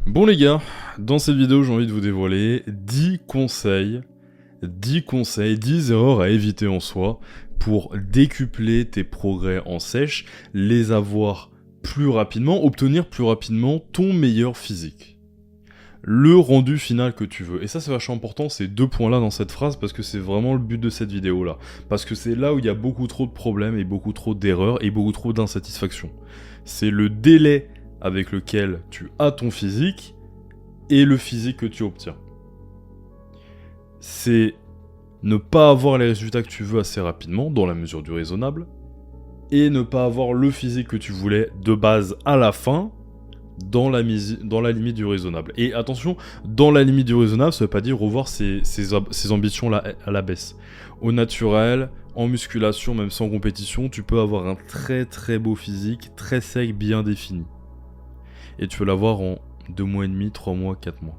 Bon les gars, dans cette vidéo j'ai envie de vous dévoiler 10 conseils, 10 erreurs à éviter en soi pour décupler tes progrès en sèche, les avoir plus rapidement, obtenir plus rapidement ton meilleur physique. Le rendu final que tu veux. Et ça c'est vachement important, ces deux points là dans cette phrase parce que c'est vraiment le but de cette vidéo là. Parce que c'est là où il y a beaucoup trop de problèmes et beaucoup trop d'erreurs et beaucoup trop d'insatisfaction. C'est le délai avec lequel tu as ton physique et le physique que tu obtiens. C'est ne pas avoir les résultats que tu veux assez rapidement, dans la mesure du raisonnable, et ne pas avoir le physique que tu voulais de base à la fin, dans la limite du raisonnable. Et attention, dans la limite du raisonnable, ça veut pas dire revoir ses ambitions à la baisse. Au naturel, en musculation, même sans compétition, tu peux avoir un très très beau physique, très sec, bien défini. Et tu peux l'avoir en 2 mois et demi, 3 mois, 4 mois.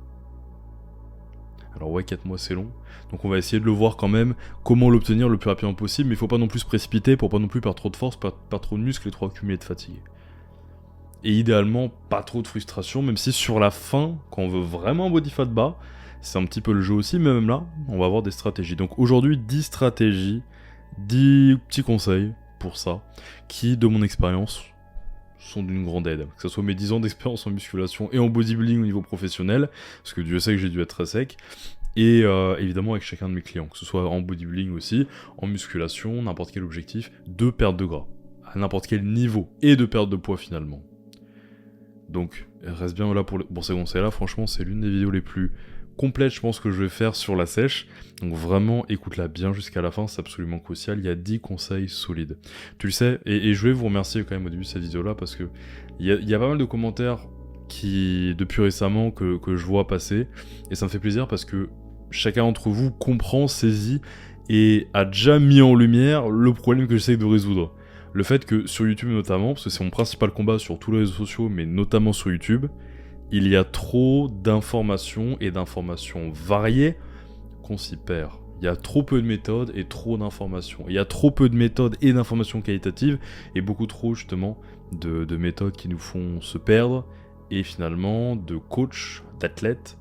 Alors ouais, 4 mois c'est long, donc on va essayer de le voir quand même, comment l'obtenir le plus rapidement possible, mais il faut pas non plus se précipiter pour pas non plus perdre trop de force, perdre trop de muscles et trop accumuler de fatigue. Et idéalement, pas trop de frustration, même si sur la fin, quand on veut vraiment un body fat bas, c'est un petit peu le jeu aussi, mais même là, on va avoir des stratégies. Donc aujourd'hui, 10 stratégies, 10 petits conseils pour ça, qui, de mon expérience, sont d'une grande aide. Que ce soit mes 10 ans d'expérience en musculation et en bodybuilding au niveau professionnel, parce que Dieu sait que j'ai dû être très sec, et évidemment avec chacun de mes clients, que ce soit en bodybuilding aussi, en musculation, n'importe quel objectif de perte de gras, à n'importe quel niveau, et de perte de poids finalement. Donc reste bien là pour ces conseils-là, franchement c'est l'une des vidéos les plus complète, je pense que je vais faire sur la sèche. Donc vraiment, écoute-la bien jusqu'à la fin, c'est absolument crucial. Il y a 10 conseils solides. Tu le sais, et je voulais vous remercier quand même au début de cette vidéo-là, parce que il y a pas mal de commentaires qui, depuis récemment, que je vois passer, et ça me fait plaisir parce que chacun d'entre vous comprend, saisit, et a déjà mis en lumière le problème que j'essaie de résoudre. Le fait que sur YouTube notamment, parce que c'est mon principal combat sur tous les réseaux sociaux, mais notamment sur YouTube, il y a trop d'informations et d'informations variées qu'on s'y perd. Il y a trop peu de méthodes et trop d'informations. Il y a trop peu de méthodes et d'informations qualitatives et beaucoup trop justement de méthodes qui nous font se perdre et finalement de coachs, d'athlètes,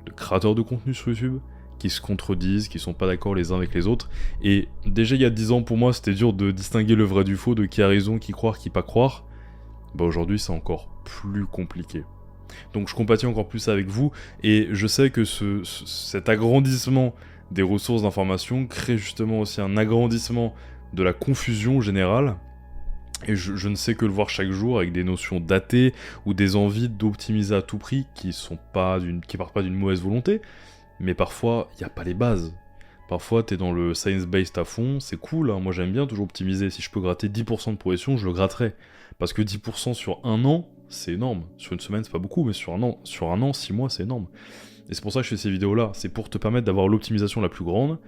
de créateurs de contenu sur YouTube qui se contredisent, qui sont pas d'accord les uns avec les autres. Et déjà il y a 10 ans pour moi c'était dur de distinguer le vrai du faux, de qui a raison, qui croire, qui pas croire. Bah aujourd'hui c'est encore plus compliqué. Donc je compatis encore plus avec vous, et je sais que cet agrandissement des ressources d'information crée justement aussi un agrandissement de la confusion générale, et je ne sais que le voir chaque jour avec des notions datées ou des envies d'optimiser à tout prix qui partent pas d'une mauvaise volonté, mais parfois il n'y a pas les bases. Parfois t'es dans le science-based à fond, c'est cool, hein, moi j'aime bien toujours optimiser, si je peux gratter 10% de progression, je le gratterai. Parce que 10% sur un an, c'est énorme. Sur une semaine, c'est pas beaucoup, mais sur un an, 6 mois, c'est énorme. Et c'est pour ça que je fais ces vidéos-là. C'est pour te permettre d'avoir l'optimisation la plus grande,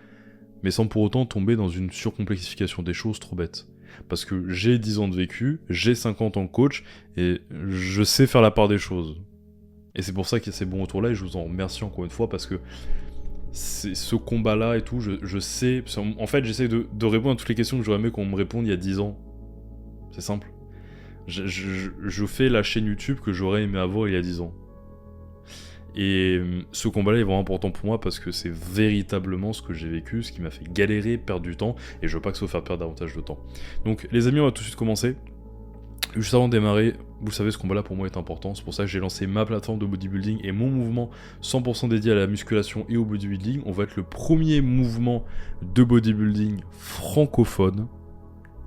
mais sans pour autant tomber dans une surcomplexification des choses trop bêtes. Parce que j'ai 10 ans de vécu, j'ai 50 ans de coach, et je sais faire la part des choses. Et c'est pour ça qu'il y a ces bons retours-là, et je vous en remercie encore une fois, parce que c'est ce combat-là et tout, je sais... En fait, j'essaie de répondre à toutes les questions que j'aurais aimé qu'on me réponde il y a 10 ans. C'est simple. Je fais la chaîne YouTube que j'aurais aimé avoir il y a 10 ans. Et ce combat-là est vraiment important pour moi parce que c'est véritablement ce que j'ai vécu, ce qui m'a fait galérer, perdre du temps, et je veux pas que ça vous fasse perdre davantage de temps. Donc les amis, on va tout de suite commencer. Juste avant de démarrer, vous savez, ce combat-là pour moi est important, c'est pour ça que j'ai lancé ma plateforme de bodybuilding et mon mouvement 100% dédié à la musculation et au bodybuilding. On va être le premier mouvement de bodybuilding francophone.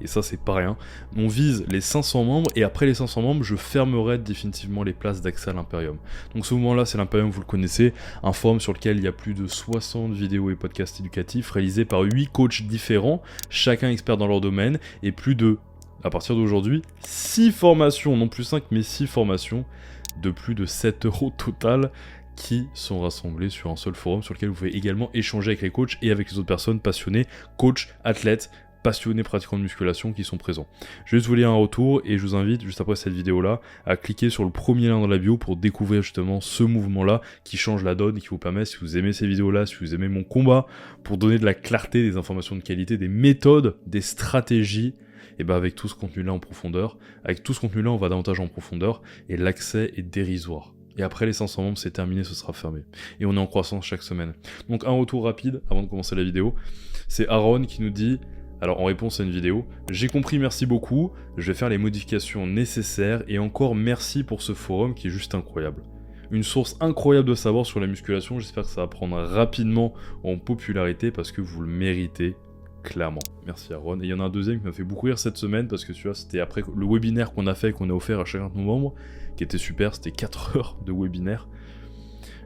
Et ça c'est pas rien. On vise les 500 membres, et après les 500 membres, je fermerai définitivement les places d'accès à l'Imperium. Donc ce mouvement-là, c'est l'Imperium, vous le connaissez, un forum sur lequel il y a plus de 60 vidéos et podcasts éducatifs réalisés par 8 coachs différents, chacun expert dans leur domaine, et plus de, à partir d'aujourd'hui, 6 formations, non plus 5 mais 6 formations, de plus de 7 € total, qui sont rassemblés sur un seul forum sur lequel vous pouvez également échanger avec les coachs et avec les autres personnes passionnées, coachs, athlètes, passionnés pratiquants de musculation qui sont présents. Je vais juste vous lire un retour et je vous invite, juste après cette vidéo-là, à cliquer sur le premier lien dans la bio pour découvrir justement ce mouvement-là qui change la donne et qui vous permet, si vous aimez ces vidéos-là, si vous aimez mon combat, pour donner de la clarté, des informations de qualité, des méthodes, des stratégies, et bien avec tout ce contenu-là en profondeur, avec tout ce contenu-là, on va davantage en profondeur et l'accès est dérisoire. Et après les 500 membres, c'est terminé, ce sera fermé. Et on est en croissance chaque semaine. Donc un retour rapide, avant de commencer la vidéo, c'est Aaron qui nous dit, alors en réponse à une vidéo, « J'ai compris, merci beaucoup, je vais faire les modifications nécessaires, et encore merci pour ce forum qui est juste incroyable. Une source incroyable de savoir sur la musculation, j'espère que ça va prendre rapidement en popularité, parce que vous le méritez, clairement. » Merci Aaron. Et il y en a un deuxième qui m'a fait beaucoup rire cette semaine, parce que tu vois, c'était après le webinaire qu'on a fait, qu'on a offert à chacun de nos membres, qui était super, c'était 4 heures de webinaire.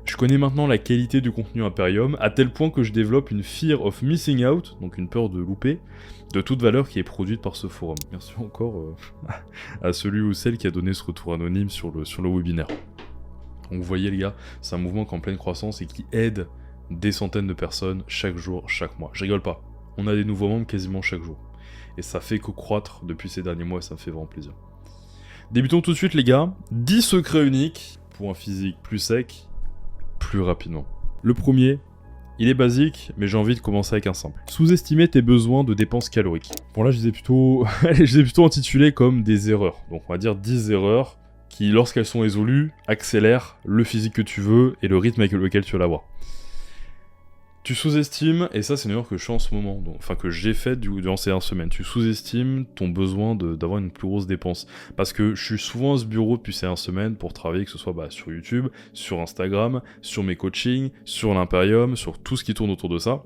Je connais maintenant la qualité du contenu Imperium, à tel point que je développe une fear of missing out, donc une peur de louper, de toute valeur qui est produite par ce forum. Merci encore à celui ou celle qui a donné ce retour anonyme sur le webinaire. Donc vous voyez les gars, c'est un mouvement qui est en pleine croissance et qui aide des centaines de personnes chaque jour, chaque mois. Je rigole pas, on a des nouveaux membres quasiment chaque jour. Et ça fait que croître depuis ces derniers mois et ça me fait vraiment plaisir. Débutons tout de suite les gars, 10 secrets uniques pour un physique plus sec, plus rapidement. Le premier, il est basique, mais j'ai envie de commencer avec un simple. Sous-estimer tes besoins de dépenses caloriques. Bon là je les ai plutôt intitulés comme des erreurs. Donc on va dire 10 erreurs qui, lorsqu'elles sont résolues, accélèrent le physique que tu veux et le rythme avec lequel tu vas l'avoir. Tu sous-estimes, et ça c'est une erreur que je fais en ce moment, donc, enfin que j'ai faite durant ces 1 semaine, tu sous-estimes ton besoin d'avoir une plus grosse dépense. Parce que je suis souvent à ce bureau depuis ces 1 semaine pour travailler, que ce soit sur YouTube, sur Instagram, sur mes coachings, sur l'Imperium, sur tout ce qui tourne autour de ça.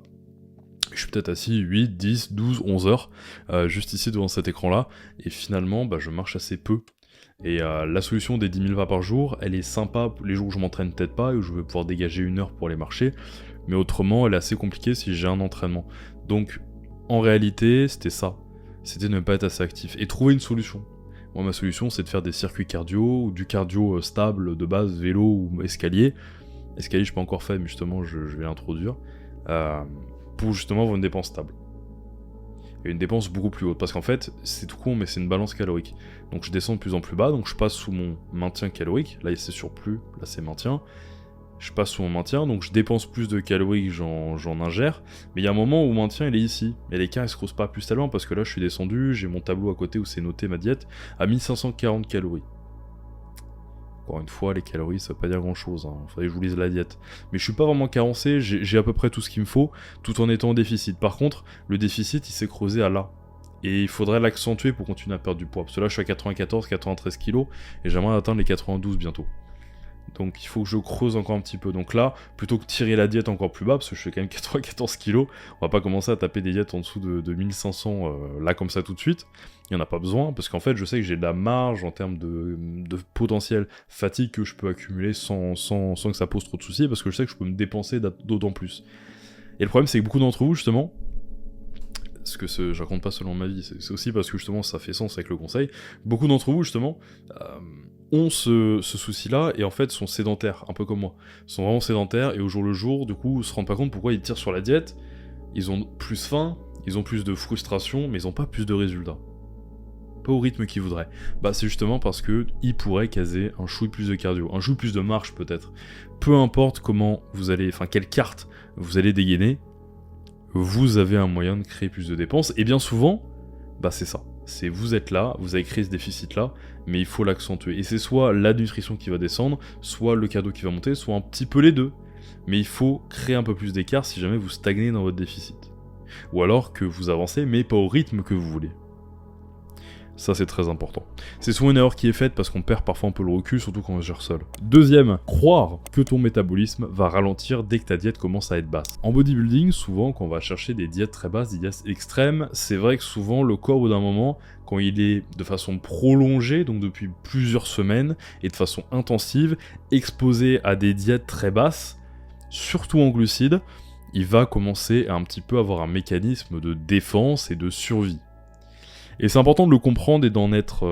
Je suis peut-être assis 8, 10, 12, 11 heures, juste ici devant cet écran-là, et finalement je marche assez peu. Et la solution des 10 000 pas par jour, elle est sympa les jours où je m'entraîne peut-être pas, et où je vais pouvoir dégager 1 heure pour aller marcher, mais autrement elle est assez compliquée si j'ai un entraînement. Donc en réalité c'était ça, c'était ne pas être assez actif, et trouver une solution. Moi ma solution c'est de faire des circuits cardio, ou du cardio stable de base, vélo ou escalier. Escalier je n'ai pas encore fait mais justement je vais l'introduire, pour justement avoir une dépense stable. Et une dépense beaucoup plus haute, parce qu'en fait, c'est tout con, mais c'est une balance calorique. Donc je descends de plus en plus bas, donc je passe sous mon maintien calorique, là c'est surplus, là c'est maintien. Je passe sous mon maintien, donc je dépense plus de calories que j'en ingère, mais il y a un moment où mon maintien il est ici, et l'écart il se creuse pas plus tellement, parce que là je suis descendu, j'ai mon tableau à côté où c'est noté ma diète, à 1540 calories. Encore une fois, les calories, ça veut pas dire grand chose, hein. Faudrait que je vous lise la diète. Mais je suis pas vraiment carencé, j'ai à peu près tout ce qu'il me faut, tout en étant en déficit. Par contre, le déficit, il s'est creusé à là. Et il faudrait l'accentuer pour continuer à perdre du poids. Parce que là, je suis à 94, 93 kg, et j'aimerais atteindre les 92 bientôt. Donc il faut que je creuse encore un petit peu. Donc là, plutôt que tirer la diète encore plus bas, parce que je fais quand même 94 kg, on va pas commencer à taper des diètes en dessous de 1500 là comme ça tout de suite. Il n'y en a pas besoin, parce qu'en fait je sais que j'ai de la marge en termes de potentiel fatigue que je peux accumuler sans que ça pose trop de soucis, parce que je sais que je peux me dépenser d'autant plus. Et le problème c'est que beaucoup d'entre vous justement, parce que je raconte pas seulement ma vie, c'est aussi parce que justement ça fait sens avec le conseil, beaucoup d'entre vous justement ont ce souci-là et en fait sont sédentaires, un peu comme moi. Ils sont vraiment sédentaires et au jour le jour, du coup, se rendent pas compte pourquoi ils tirent sur la diète, ils ont plus faim, ils ont plus de frustration, mais ils ont pas plus de résultats. Pas au rythme qu'ils voudraient. Bah c'est justement parce que ils pourraient caser un chouille plus de cardio, un chouille plus de marche peut-être. Peu importe comment vous allez, enfin quelle carte vous allez dégainer, vous avez un moyen de créer plus de dépenses, et bien souvent, bah c'est ça. C'est vous êtes là, vous avez créé ce déficit-là, mais il faut l'accentuer. Et c'est soit la nutrition qui va descendre, soit le cardio qui va monter, soit un petit peu les deux. Mais il faut créer un peu plus d'écart si jamais vous stagnez dans votre déficit. Ou alors que vous avancez, mais pas au rythme que vous voulez. Ça c'est très important. C'est souvent une erreur qui est faite parce qu'on perd parfois un peu le recul, surtout quand on gère seul. Deuxième, croire que ton métabolisme va ralentir dès que ta diète commence à être basse. En bodybuilding, souvent quand on va chercher des diètes très basses, des diètes extrêmes, c'est vrai que souvent le corps au bout d'un moment, quand il est de façon prolongée, donc depuis plusieurs semaines, et de façon intensive, exposé à des diètes très basses, surtout en glucides, il va commencer à un petit peu avoir un mécanisme de défense et de survie. Et c'est important de le comprendre et d'en être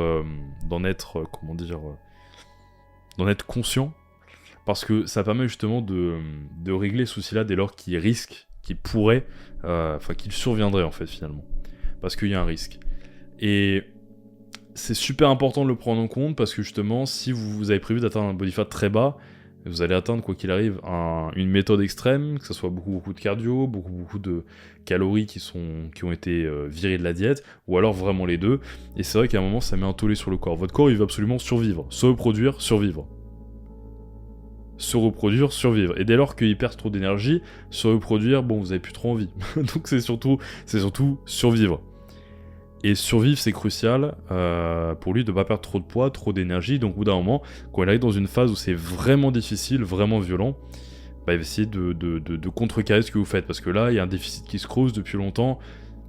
conscient, parce que ça permet justement de régler ce souci-là dès lors qu'il risque, qu'il pourrait, qu'il surviendrait en fait finalement, parce qu'il y a un risque. Et c'est super important de le prendre en compte, parce que justement, si vous avez prévu d'atteindre un body fat très bas, vous allez atteindre, quoi qu'il arrive, une méthode extrême, que ce soit beaucoup de cardio, beaucoup de calories qui ont été virées de la diète, ou alors vraiment les deux, et c'est vrai qu'à un moment ça met un tollé sur le corps. Votre corps il veut absolument survivre, se reproduire, survivre. se reproduire, survivre. Et dès lors qu'ils perdent trop d'énergie, se reproduire, bon, vous avez plus trop envie. Donc c'est surtout survivre. Et survivre, c'est crucial pour lui de ne pas perdre trop de poids, trop d'énergie. Donc au bout d'un moment, quand il arrive dans une phase où c'est vraiment difficile, vraiment violent, bah, il va essayer de contrecarrer ce que vous faites. Parce que là, il y a un déficit qui se creuse depuis longtemps.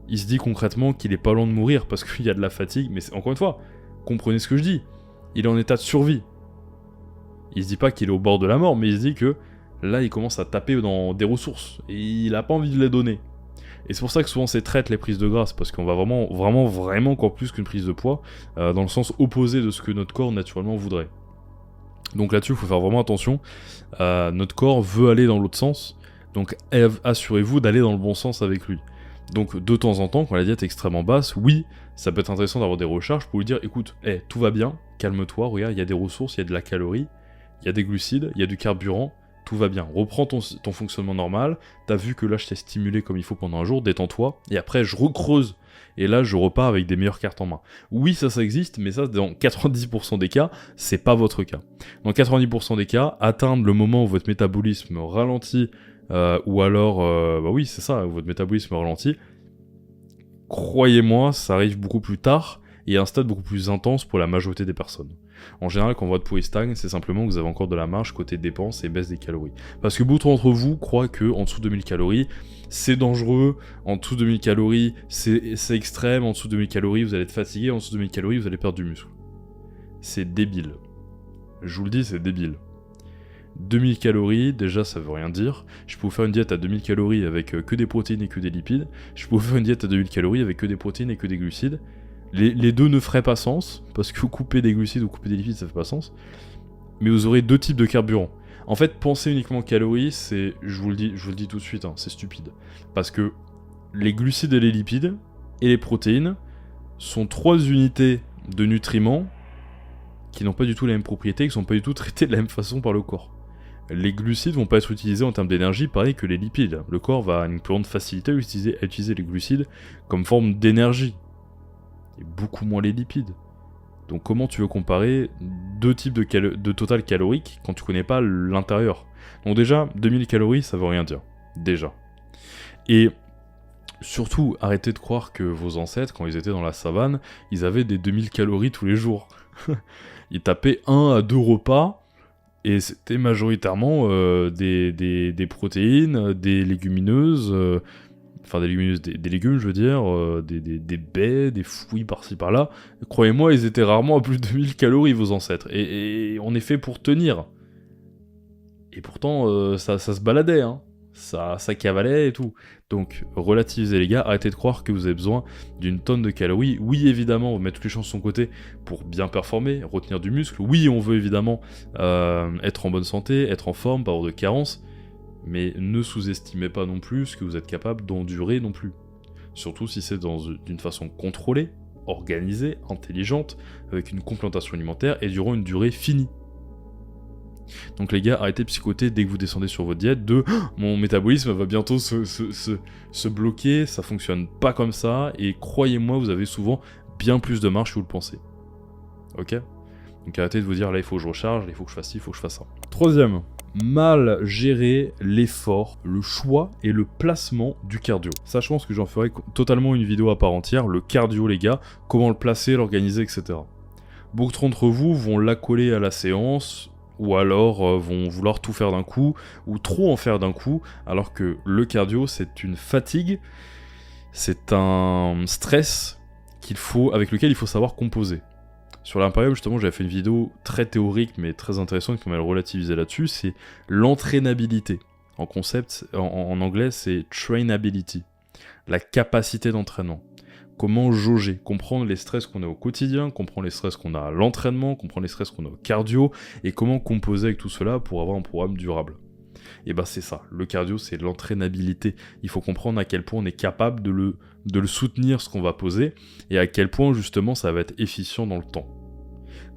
Il se dit concrètement qu'il est pas loin de mourir parce qu'il y a de la fatigue. Mais encore une fois, comprenez ce que je dis. Il est en état de survie. Il se dit pas qu'il est au bord de la mort, mais il se dit que là, il commence à taper dans des ressources. Et il a pas envie de les donner. Et c'est pour ça que souvent c'est traite les prises de grâce, parce qu'on va vraiment encore plus qu'une prise de poids, dans le sens opposé de ce que notre corps naturellement voudrait. Donc là-dessus, il faut faire vraiment attention. Notre corps veut aller dans l'autre sens, donc assurez-vous d'aller dans le bon sens avec lui. Donc de temps en temps, quand la diète est extrêmement basse, oui, ça peut être intéressant d'avoir des recharges pour lui dire, écoute, tout va bien, calme-toi, regarde, il y a des ressources, il y a de la calorie, il y a des glucides, il y a du carburant, tout va bien, reprends ton fonctionnement normal, t'as vu que là je t'ai stimulé comme il faut pendant un jour, détends-toi, et après je recreuse, et là je repars avec des meilleures cartes en main. Oui, ça existe, mais ça dans 90% des cas, c'est pas votre cas. Dans 90% des cas, atteindre le moment où votre métabolisme ralentit, ou alors, bah oui c'est ça, où votre métabolisme ralentit, croyez-moi, ça arrive beaucoup plus tard, et à un stade beaucoup plus intense pour la majorité des personnes. En général, quand votre poids stagne, c'est simplement que vous avez encore de la marge côté dépenses et baisse des calories. Parce que beaucoup d'entre vous croient que en dessous de 2000 calories, c'est dangereux, en dessous de 2000 calories, c'est extrême, en dessous de 2000 calories, vous allez être fatigué, en dessous de 2000 calories, vous allez perdre du muscle. C'est débile. Je vous le dis, c'est débile. 2000 calories, déjà ça veut rien dire. Je peux vous faire une diète à 2000 calories avec que des protéines et que des lipides. Je peux vous faire une diète à 2000 calories avec que des protéines et que des glucides. Les deux ne feraient pas sens, parce que vous coupez des glucides ou couper des lipides, ça fait pas sens. Mais vous aurez deux types de carburant. En fait, penser uniquement aux calories, c'est, je vous le dis tout de suite, hein, c'est stupide. Parce que les glucides et les lipides, et les protéines, sont trois unités de nutriments qui n'ont pas du tout les mêmes propriétés, qui sont pas du tout traités de la même façon par le corps. Les glucides vont pas être utilisés en termes d'énergie, pareil que les lipides. Le corps va avoir une plus grande facilité à utiliser les glucides comme forme d'énergie. Et beaucoup moins les lipides. Donc comment tu veux comparer deux types de total calorique quand tu connais pas l'intérieur? Donc déjà, 2000 calories, ça veut rien dire. Déjà. Et surtout, arrêtez de croire que vos ancêtres, quand ils étaient dans la savane, ils avaient des 2000 calories tous les jours. Ils tapaient 1 à 2 repas, et c'était majoritairement des protéines, des légumineuses... Enfin des légumes je veux dire, des baies, des fruits par-ci par-là. Croyez-moi, ils étaient rarement à plus de 2000 calories vos ancêtres. Et on est fait pour tenir. Et pourtant, ça se baladait, hein. Ça cavalait et tout. Donc, relativisez les gars, arrêtez de croire que vous avez besoin d'une tonne de calories. Oui, évidemment, on va mettre toutes les chances de son côté pour bien performer, retenir du muscle. Oui, on veut évidemment être en bonne santé, être en forme, pas avoir de carence. Mais ne sous-estimez pas non plus ce que vous êtes capable d'endurer non plus. Surtout si c'est d'une façon contrôlée, organisée, intelligente, avec une complémentation alimentaire et durant une durée finie. Donc les gars, arrêtez de psychoter dès que vous descendez sur votre diète de « mon métabolisme va bientôt se bloquer, ça fonctionne pas comme ça, et croyez-moi, vous avez souvent bien plus de marge que vous le pensez. » Ok ? Donc arrêtez de vous dire « là il faut que je recharge, là il faut que je fasse ci, il faut que je fasse ça. » Troisième, mal gérer l'effort, le choix et le placement du cardio. Ça, je pense que j'en ferai totalement une vidéo à part entière, le cardio les gars, comment le placer, l'organiser, etc. Beaucoup d'entre vous vont l'accoler à la séance, ou alors vont vouloir tout faire d'un coup, ou trop en faire d'un coup, alors que le cardio c'est une fatigue, c'est un stress avec lequel il faut savoir composer. Sur l'impérium, justement, j'avais fait une vidéo très théorique, mais très intéressante, qui m'a relativisé là-dessus, c'est l'entraînabilité. En concept, en anglais, c'est trainability. La capacité d'entraînement. Comment jauger, comprendre les stress qu'on a au quotidien, comprendre les stress qu'on a à l'entraînement, comprendre les stress qu'on a au cardio, et comment composer avec tout cela pour avoir un programme durable. Et ben c'est ça, le cardio c'est l'entraînabilité. Il faut comprendre à quel point on est capable de le soutenir ce qu'on va poser, et à quel point justement ça va être efficient dans le temps.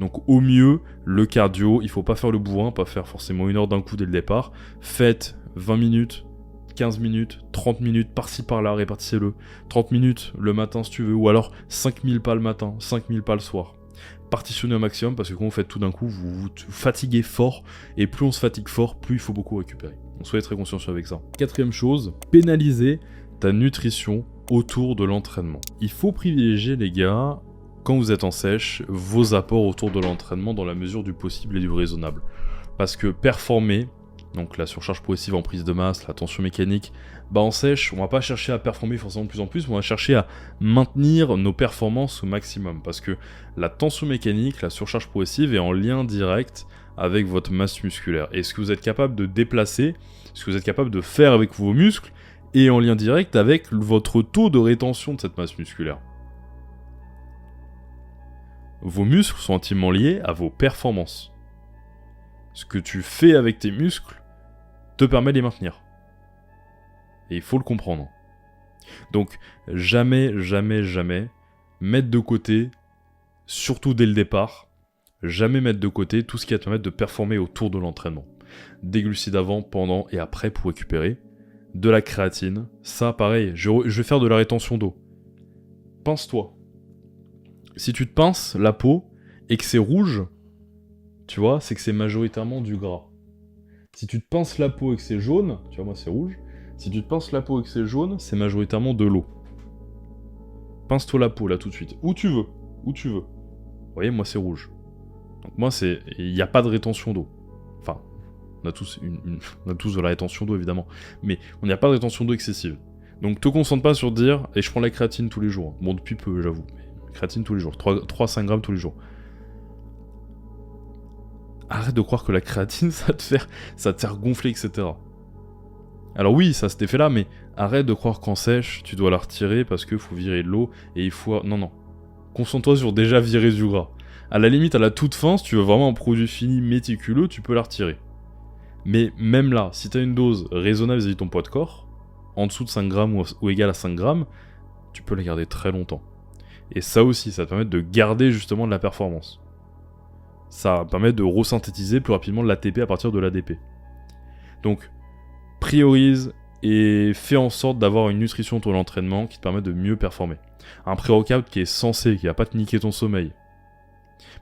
Donc au mieux, le cardio, il faut pas faire le bourrin, pas faire forcément 1 heure d'un coup dès le départ. Faites 20 minutes, 15 minutes, 30 minutes, par-ci par-là, répartissez-le. 30 minutes le matin si tu veux, ou alors 5000 pas le matin, 5000 pas le soir. partitionner au maximum parce que quand vous faites tout d'un coup, vous vous fatiguez fort, et plus on se fatigue fort, plus il faut beaucoup récupérer. Donc soyez très consciencieux avec ça. Quatrième chose, pénaliser ta nutrition autour de l'entraînement. Il faut privilégier, les gars, quand vous êtes en sèche, vos apports autour de l'entraînement dans la mesure du possible et du raisonnable. Parce que performer, donc la surcharge progressive en prise de masse, la tension mécanique, en sèche, on va pas chercher à performer forcément de plus en plus, on va chercher à maintenir nos performances au maximum. Parce que la tension mécanique, la surcharge progressive est en lien direct avec votre masse musculaire. Et ce que vous êtes capable de déplacer, ce que vous êtes capable de faire avec vos muscles, est en lien direct avec votre taux de rétention de cette masse musculaire. Vos muscles sont intimement liés à vos performances. Ce que tu fais avec tes muscles te permet de les maintenir. Et il faut le comprendre. Donc, jamais mettre de côté, surtout dès le départ, jamais mettre de côté tout ce qui va te permettre de performer autour de l'entraînement. Des glucides avant, pendant et après pour récupérer. De la créatine, ça pareil, je vais faire de la rétention d'eau. Pince-toi. Si tu te pinces la peau et que c'est rouge, tu vois, c'est que c'est majoritairement du gras. Si tu te pinces la peau et que c'est jaune, tu vois, moi c'est rouge. Si tu te pinces la peau et que c'est jaune, c'est majoritairement de l'eau. Pince-toi la peau là tout de suite, où tu veux. Vous voyez, moi c'est rouge. Donc moi c'est, il n'y a pas de rétention d'eau. Enfin, on a tous de la rétention d'eau évidemment, mais on n'y a pas de rétention d'eau excessive. Donc te concentre pas sur dire, et je prends la créatine tous les jours. Bon, depuis peu j'avoue, mais créatine tous les jours, 3-5 grammes tous les jours. Arrête de croire que la créatine ça te faire gonfler, etc. Alors oui, ça a cet effet-là, mais arrête de croire qu'en sèche, tu dois la retirer parce qu'il faut virer de l'eau et il faut... Non. Concentre-toi sur déjà virer du gras. À la limite, à la toute fin, si tu veux vraiment un produit fini méticuleux, tu peux la retirer. Mais même là, si tu as une dose raisonnable vis-à-vis de ton poids de corps, en dessous de 5 grammes ou égal à 5 grammes, tu peux la garder très longtemps. Et ça aussi, ça va te permettre de garder justement de la performance. Ça va permettre de resynthétiser plus rapidement de l'ATP à partir de l'ADP. Donc, priorise et fais en sorte d'avoir une nutrition autour de l'entraînement qui te permet de mieux performer. Un pré-workout qui est censé, qui va pas te niquer ton sommeil.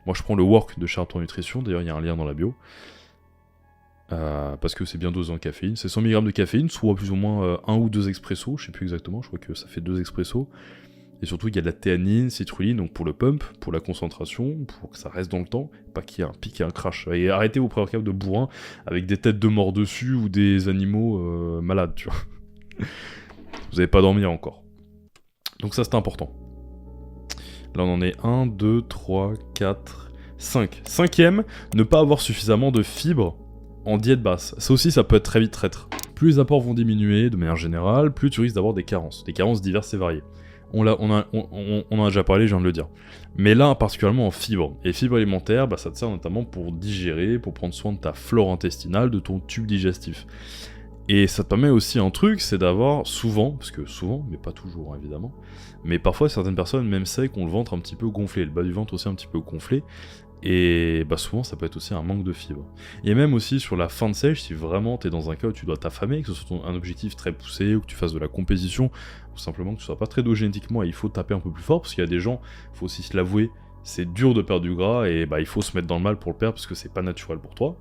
Moi je prends le work de Charlton Nutrition, d'ailleurs il y a un lien dans la bio. Parce que c'est bien dosé en caféine. C'est 100 mg de caféine, soit plus ou moins 1 ou 2 expressos, je sais plus exactement, je crois que ça fait 2 expressos. Et surtout, il y a de la théanine, citrulline, donc pour le pump, pour la concentration, pour que ça reste dans le temps, pas qu'il y ait un pic et un crash. Et arrêtez vos pré-workouts de bourrin avec des têtes de mort dessus ou des animaux malades, tu vois. Vous n'avez pas dormi encore. Donc ça, c'est important. Là, on en est 1, 2, 3, 4, 5. Cinquième, ne pas avoir suffisamment de fibres en diète basse. Ça aussi, ça peut être très vite traître. Plus les apports vont diminuer de manière générale, plus tu risques d'avoir des carences diverses et variées. On en a déjà parlé, je viens de le dire. Mais là, particulièrement en fibres. Et fibres alimentaires, ça te sert notamment pour digérer, pour prendre soin de ta flore intestinale, de ton tube digestif. Et ça te permet aussi un truc, c'est d'avoir souvent, parce que souvent, mais pas toujours évidemment, mais parfois certaines personnes même savent qu'on le ventre un petit peu gonflé, le bas du ventre aussi un petit peu gonflé, et souvent ça peut être aussi un manque de fibres. Et même aussi sur la fin de sèche, si vraiment t'es dans un cas où tu dois t'affamer, que ce soit un objectif très poussé, ou que tu fasses de la compétition, ou simplement que tu sois pas très dos génétiquement et il faut taper un peu plus fort, parce qu'il y a des gens, il faut aussi se l'avouer, c'est dur de perdre du gras, et il faut se mettre dans le mal pour le perdre, parce que c'est pas naturel pour toi.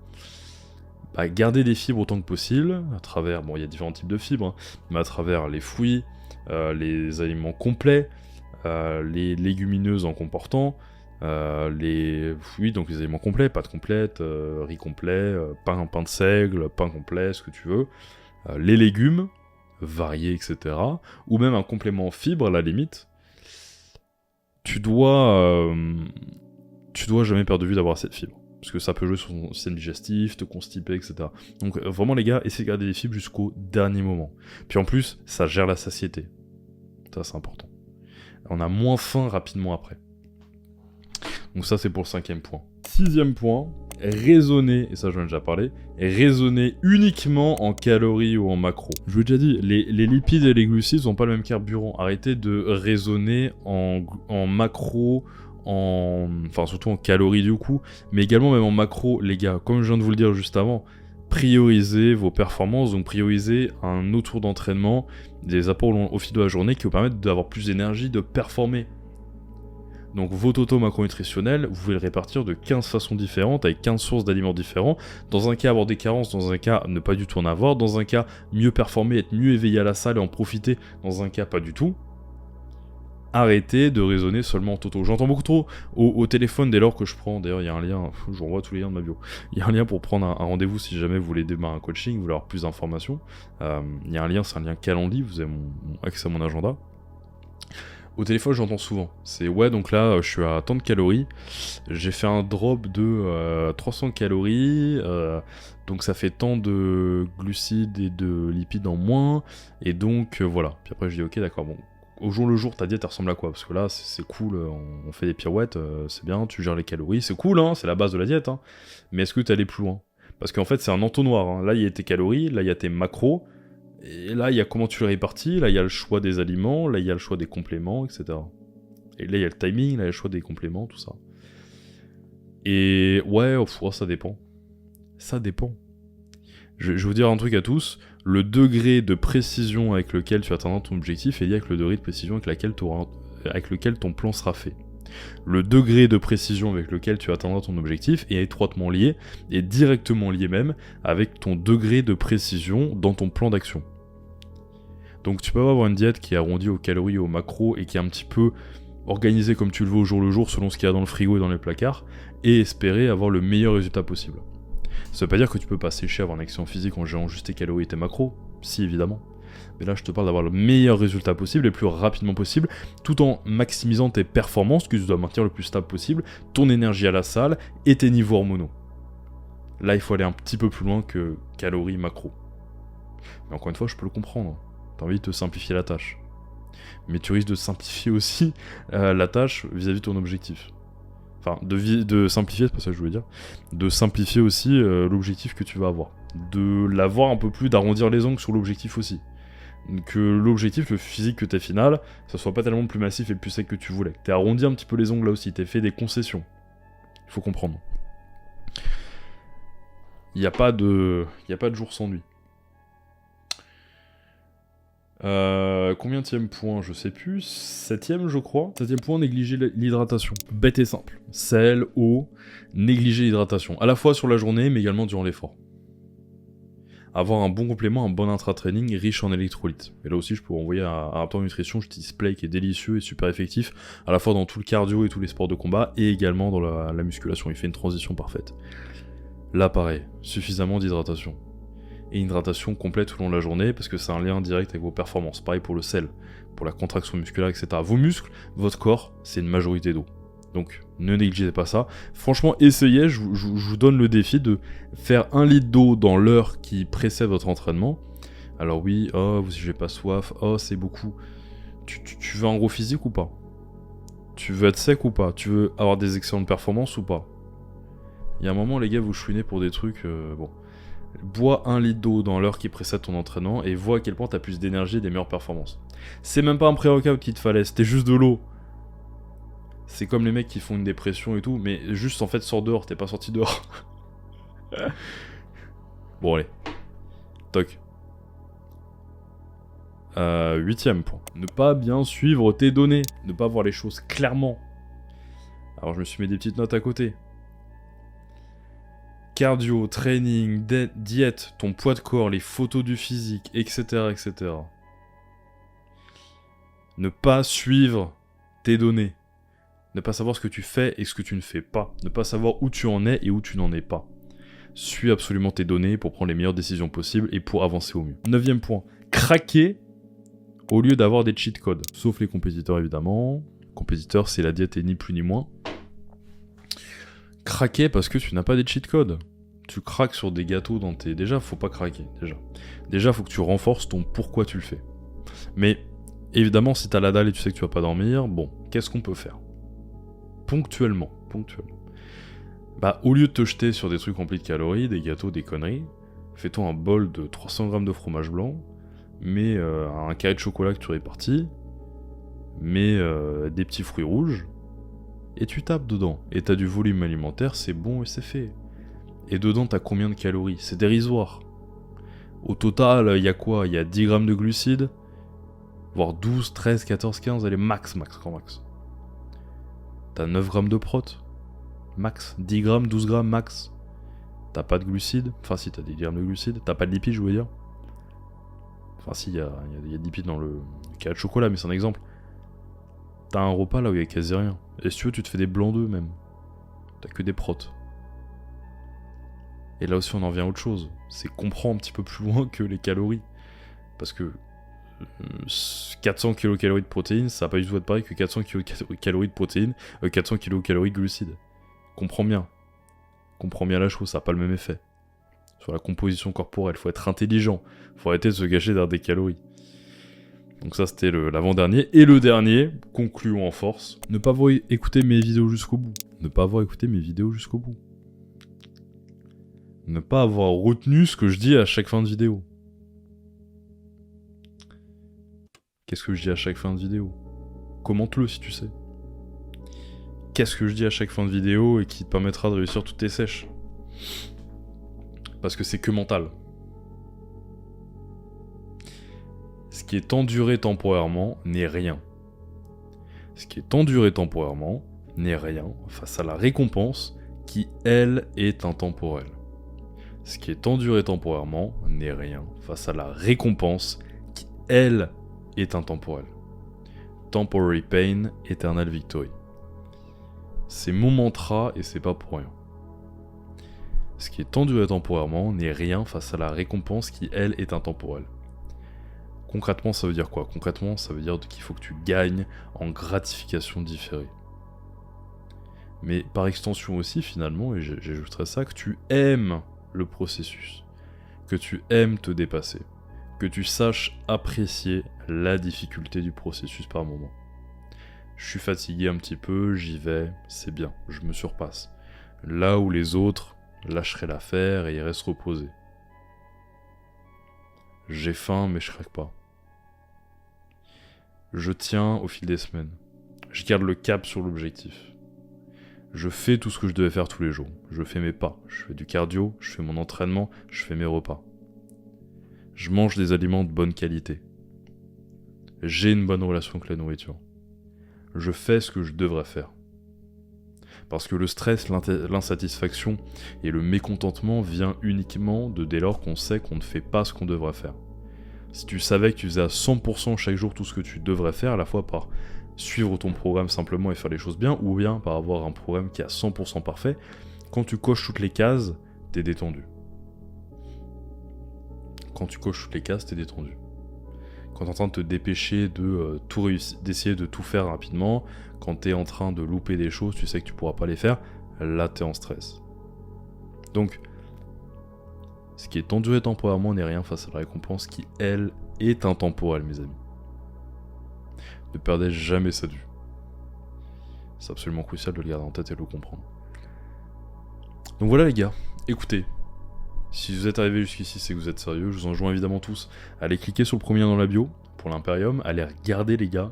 Garder des fibres autant que possible, à travers, il y a différents types de fibres, mais à travers les fruits, les aliments complets, les légumineuses en comportant, les aliments complets, pâtes complètes, riz complet, pain de seigle, pain complet, ce que tu veux, les légumes, variés, etc., ou même un complément en fibres à la limite, tu dois jamais perdre de vue d'avoir cette fibre. Parce que ça peut jouer sur son système digestif, te constiper, etc. Donc vraiment les gars, essayez de garder les fibres jusqu'au dernier moment. Puis en plus, ça gère la satiété. Ça c'est important. On a moins faim rapidement après. Donc ça c'est pour le 5e point. 6e point, raisonner, et ça je viens déjà parler, raisonner uniquement en calories ou en macros. Je vous l'ai déjà dit, les lipides et les glucides n'ont pas le même carburant. Arrêtez de raisonner en macros, surtout en calories du coup, mais également même en macro, les gars, comme je viens de vous le dire juste avant, priorisez vos performances, donc priorisez un autre tour d'entraînement, des apports au fil de la journée qui vous permettent d'avoir plus d'énergie, de performer. Donc vos totaux macronutritionnels, vous pouvez le répartir de 15 façons différentes, avec 15 sources d'aliments différents. Dans un cas, avoir des carences, dans un cas, ne pas du tout en avoir. Dans un cas, mieux performer, être mieux éveillé à la salle et en profiter. Dans un cas, pas du tout. Arrêtez de raisonner seulement en totaux. J'entends beaucoup trop au téléphone dès lors que je prends, d'ailleurs il y a un lien, je vous renvoie tous les liens de ma bio, il y a un lien pour prendre un rendez-vous si jamais vous voulez démarrer un coaching, vous voulez avoir plus d'informations. Il y a un lien, c'est un lien Calendly, vous avez mon accès à mon agenda. Au téléphone j'entends souvent, c'est ouais donc là je suis à tant de calories, j'ai fait un drop de 300 calories, donc ça fait tant de glucides et de lipides en moins, et donc voilà. Puis après je dis ok d'accord, bon. Au jour le jour, ta diète elle ressemble à quoi? Parce que là, c'est cool, on fait des pirouettes, c'est bien, tu gères les calories, c'est cool, hein, c'est la base de la diète, hein. Mais est-ce que tu allé plus loin? Parce qu'en fait, c'est un entonnoir, hein. Là, il y a tes calories, là, il y a tes macros, et là, il y a comment tu les répartis, là, il y a le choix des aliments, là, il y a le choix des compléments, etc. Et là, il y a le timing, là, il y a le choix des compléments, tout ça. Et ouais, ça dépend. Ça dépend. Je vais vous dire un truc à tous, le degré de précision avec lequel tu atteindras ton objectif est lié avec le degré de précision avec lequel ton plan sera fait. Le degré de précision avec lequel tu atteindras ton objectif est étroitement lié, et directement lié même, avec ton degré de précision dans ton plan d'action. Donc tu peux avoir une diète qui est arrondie aux calories et aux macros et qui est un petit peu organisée comme tu le veux au jour le jour selon ce qu'il y a dans le frigo et dans les placards, et espérer avoir le meilleur résultat possible. Ça veut pas dire que tu peux pas sécher, avoir une action physique en gérant juste tes calories et tes macros, si évidemment. Mais là je te parle d'avoir le meilleur résultat possible et le plus rapidement possible, tout en maximisant tes performances, que tu dois maintenir le plus stable possible, ton énergie à la salle et tes niveaux hormonaux. Là il faut aller un petit peu plus loin que calories, macros. Mais encore une fois je peux le comprendre, t'as envie de te simplifier la tâche. Mais tu risques de simplifier aussi la tâche vis-à-vis de ton objectif. Enfin, de simplifier, c'est pas ça que je voulais dire. De simplifier aussi l'objectif que tu vas avoir. De l'avoir un peu plus, d'arrondir les angles sur l'objectif aussi. Que l'objectif, le physique que t'es final, ça soit pas tellement plus massif et plus sec que tu voulais. T'es arrondi un petit peu les ongles là aussi, t'es fait des concessions. Il faut comprendre. Il n'y a pas de jour sans nuit. Combienième point, je sais plus. 7ème, je crois. 7ème point, négliger l'hydratation. Bête et simple. Sel, eau, négliger l'hydratation. À la fois sur la journée, mais également durant l'effort. Avoir un bon complément, un bon intra-training riche en électrolytes. Et là aussi, je peux envoyer un rapport nutrition, j'utilise Play qui est délicieux et super effectif, à la fois dans tout le cardio et tous les sports de combat, et également dans la musculation. Il fait une transition parfaite. Là, pareil, suffisamment d'hydratation. Et une hydratation complète tout au long de la journée, parce que c'est un lien direct avec vos performances. Pareil pour le sel, pour la contraction musculaire, etc. Vos muscles, votre corps, c'est une majorité d'eau. Donc, ne négligez pas ça. Franchement, essayez, je vous donne le défi de faire 1 litre d'eau dans l'heure qui précède votre entraînement. Alors oui, j'ai pas soif, c'est beaucoup. Tu veux un gros physique ou pas? Tu veux être sec ou pas? Tu veux avoir des excellentes performances ou pas? Il y a un moment, les gars, vous chouinez pour des trucs, bon... Bois 1 litre d'eau dans l'heure qui précède ton entraînement et vois à quel point tu as plus d'énergie et des meilleures performances. C'est même pas un pré-workout qu'il te fallait, c'était juste de l'eau. C'est comme les mecs qui font une dépression et tout, mais juste en fait sors dehors, t'es pas sorti dehors. Bon allez. Toc. 8ème point. Ne pas bien suivre tes données. Ne pas voir les choses clairement. Alors je me suis mis des petites notes à côté. Cardio, training, diète, ton poids de corps, les photos du physique, etc., etc. Ne pas suivre tes données. Ne pas savoir ce que tu fais et ce que tu ne fais pas. Ne pas savoir où tu en es et où tu n'en es pas. Suis absolument tes données pour prendre les meilleures décisions possibles et pour avancer au mieux. 9ème point. Craquer au lieu d'avoir des cheat codes. Sauf les compétiteurs évidemment. Compétiteurs, c'est la diète et ni plus ni moins. Craquer parce que tu n'as pas des cheat codes. Tu craques sur des gâteaux dans tes... Déjà, faut pas craquer, Déjà, faut que tu renforces ton pourquoi tu le fais. Mais, évidemment, si t'as la dalle et tu sais que tu vas pas dormir, bon, qu'est-ce qu'on peut faire? Ponctuellement. Bah, au lieu de te jeter sur des trucs remplis de calories, des gâteaux, des conneries, fais-toi un bol de 300 grammes de fromage blanc, mets un carré de chocolat que tu répartis, mets des petits fruits rouges, et tu tapes dedans. Et t'as du volume alimentaire, c'est bon et c'est fait. Et dedans, t'as combien de calories? C'est dérisoire. Au total, il y a quoi? Il y a 10 grammes de glucides, voire 12, 13, 14, 15, allez, max, grand max. T'as 9 grammes de prot, max. 10 grammes, 12 grammes, max. T'as pas de glucides, enfin si t'as 10 grammes de glucides, t'as pas de lipides, je veux dire. Enfin si, il y a des lipides dans le cas de chocolat, mais c'est un exemple. T'as un repas là où il y a quasi rien. Et si tu veux, tu te fais des blancs d'œufs même. T'as que des protes. Et là aussi on en vient à autre chose. C'est comprendre un petit peu plus loin que les calories. Parce que 400 kcal de protéines, ça va pas du tout être pareil que 400 kcal de protéines, 400 kcal de glucides. Comprends bien la chose, ça n'a pas le même effet. Sur la composition corporelle, faut être intelligent, faut arrêter de se cacher derrière des calories. Donc ça c'était l'avant-dernier. Et le dernier, concluons en force, ne pas avoir écouté mes vidéos jusqu'au bout. Ne pas avoir écouté mes vidéos jusqu'au bout. Ne pas avoir retenu ce que je dis à chaque fin de vidéo. Qu'est-ce que je dis à chaque fin de vidéo? Commente-le si tu sais. Qu'est-ce que je dis à chaque fin de vidéo et qui te permettra de réussir toutes tes sèches? Parce que c'est que mental. Ce qui est enduré temporairement n'est rien. Ce qui est enduré temporairement n'est rien face à la récompense qui, elle, est intemporelle. Ce qui est enduré temporairement n'est rien face à la récompense qui, elle, est intemporelle. Temporary pain, eternal victory. C'est mon mantra et c'est pas pour rien. Ce qui est enduré temporairement n'est rien face à la récompense qui, elle, est intemporelle. Concrètement, ça veut dire quoi? Concrètement, ça veut dire qu'il faut que tu gagnes en gratification différée. Mais par extension aussi, finalement, et j'ajouterais ça, que tu aimes le processus, que tu aimes te dépasser, que tu saches apprécier la difficulté du processus par moment. Je suis fatigué un petit peu, j'y vais, c'est bien, je me surpasse. Là où les autres lâcheraient l'affaire et iraient se reposer. J'ai faim, mais je craque pas. Je tiens au fil des semaines. Je garde le cap sur l'objectif. Je fais tout ce que je devais faire tous les jours. Je fais mes pas, je fais du cardio, je fais mon entraînement, je fais mes repas. Je mange des aliments de bonne qualité. J'ai une bonne relation avec la nourriture. Je fais ce que je devrais faire. Parce que le stress, l'insatisfaction et le mécontentement vient uniquement de dès lors qu'on sait qu'on ne fait pas ce qu'on devrait faire. Si tu savais que tu faisais à 100% chaque jour tout ce que tu devrais faire, à la fois par suivre ton programme simplement et faire les choses bien, ou bien par avoir un programme qui est à 100% parfait, quand tu coches toutes les cases, t'es détendu. Quand tu coches toutes les cases, t'es détendu. Quand t'es en train de te dépêcher de tout réussir, d'essayer de tout faire rapidement, quand t'es en train de louper des choses, tu sais que tu pourras pas les faire, là t'es en stress. Donc, ce qui est enduré temporairement n'est rien face à la récompense qui, elle, est intemporelle, mes amis. Ne perdez jamais ça de vue. C'est absolument crucial de le garder en tête et de le comprendre. Donc voilà les gars, écoutez, si vous êtes arrivés jusqu'ici, c'est que vous êtes sérieux. Je vous enjoins évidemment tous à aller cliquer sur le premier lien dans la bio pour l'Imperium, allez regarder les gars.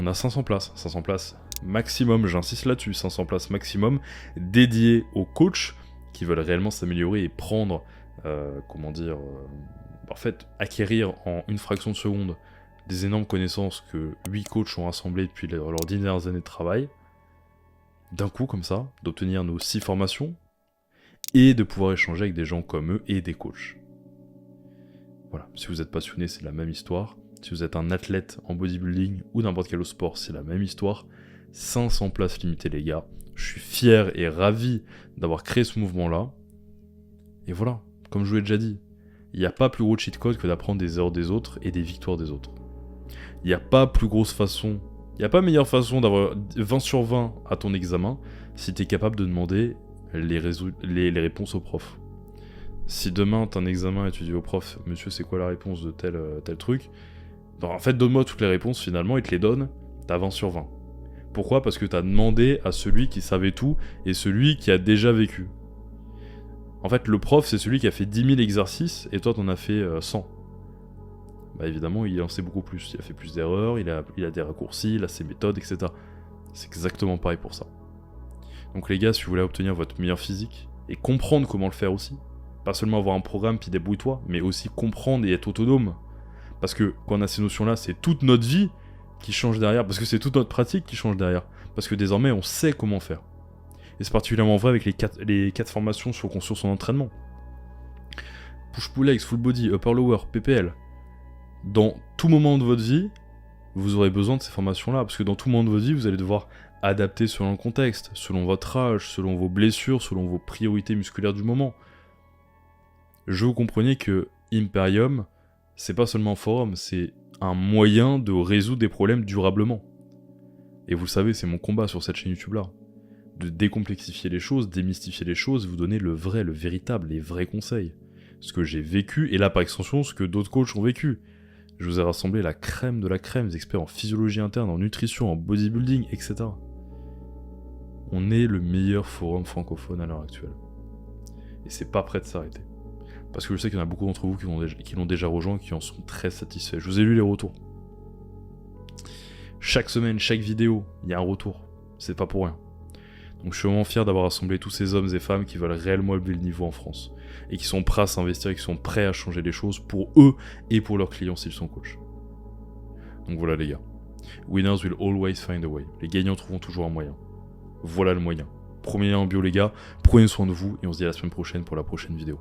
On a 500 places maximum, j'insiste là-dessus, 500 places maximum dédiées aux coachs qui veulent réellement s'améliorer et prendre, en fait, acquérir en une fraction de seconde des énormes connaissances que 8 coachs ont rassemblées depuis leurs 10 dernières années de travail, d'un coup comme ça, d'obtenir nos 6 formations, et de pouvoir échanger avec des gens comme eux et des coachs. Voilà, si vous êtes passionné, c'est la même histoire. Si vous êtes un athlète en bodybuilding ou n'importe quel autre sport, c'est la même histoire. 500 places limitées les gars. Je suis fier et ravi d'avoir créé ce mouvement-là. Et voilà, comme je vous l'ai déjà dit, il n'y a pas plus gros cheat code que d'apprendre des erreurs des autres et des victoires des autres. Il n'y a pas plus grosse façon, il n'y a pas meilleure façon d'avoir 20 sur 20 à ton examen si tu es capable de demander les réponses au prof. Si demain t'as un examen et tu dis au prof, monsieur c'est quoi la réponse de tel truc, donc, en fait donne-moi toutes les réponses finalement, il te les donne, t'as 20 sur 20. Pourquoi? Parce que t'as demandé à celui qui savait tout et celui qui a déjà vécu. En fait le prof c'est celui qui a fait 10 000 exercices et toi t'en as fait 100. Bah évidemment il en sait beaucoup plus, il a fait plus d'erreurs, il a des raccourcis, il a ses méthodes, etc. C'est exactement pareil pour ça. Donc les gars, si vous voulez obtenir votre meilleur physique, et comprendre comment le faire aussi, pas seulement avoir un programme puis débrouille-toi, mais aussi comprendre et être autonome. Parce que quand on a ces notions-là, c'est toute notre vie qui change derrière, parce que c'est toute notre pratique qui change derrière. Parce que désormais, on sait comment faire. Et c'est particulièrement vrai avec les 4 formations sur construire son entraînement. Push-pull legs, full body, upper lower, PPL. Dans tout moment de votre vie, vous aurez besoin de ces formations-là, parce que dans tout moment de votre vie, vous allez devoir adapter selon le contexte, selon votre âge, selon vos blessures, selon vos priorités musculaires du moment. Je vous comprenais que Imperium, c'est pas seulement un forum, c'est un moyen de résoudre des problèmes durablement. Et vous le savez, c'est mon combat sur cette chaîne YouTube-là. De décomplexifier les choses, démystifier les choses, vous donner le vrai, le véritable, les vrais conseils. Ce que j'ai vécu, et là par extension, ce que d'autres coachs ont vécu. Je vous ai rassemblé la crème de la crème, des experts en physiologie interne, en nutrition, en bodybuilding, etc. On est le meilleur forum francophone à l'heure actuelle. Et c'est pas prêt de s'arrêter. Parce que je sais qu'il y en a beaucoup d'entre vous qui l'ont déjà rejoint et qui en sont très satisfaits. Je vous ai lu les retours. Chaque semaine, chaque vidéo, il y a un retour. C'est pas pour rien. Donc je suis vraiment fier d'avoir rassemblé tous ces hommes et femmes qui veulent réellement élever le niveau en France. Et qui sont prêts à s'investir et qui sont prêts à changer les choses pour eux et pour leurs clients s'ils sont coachs. Donc voilà les gars. Winners will always find a way. Les gagnants trouveront toujours un moyen. Voilà le moyen. Premier en bio les gars, prenez soin de vous et on se dit à la semaine prochaine pour la prochaine vidéo.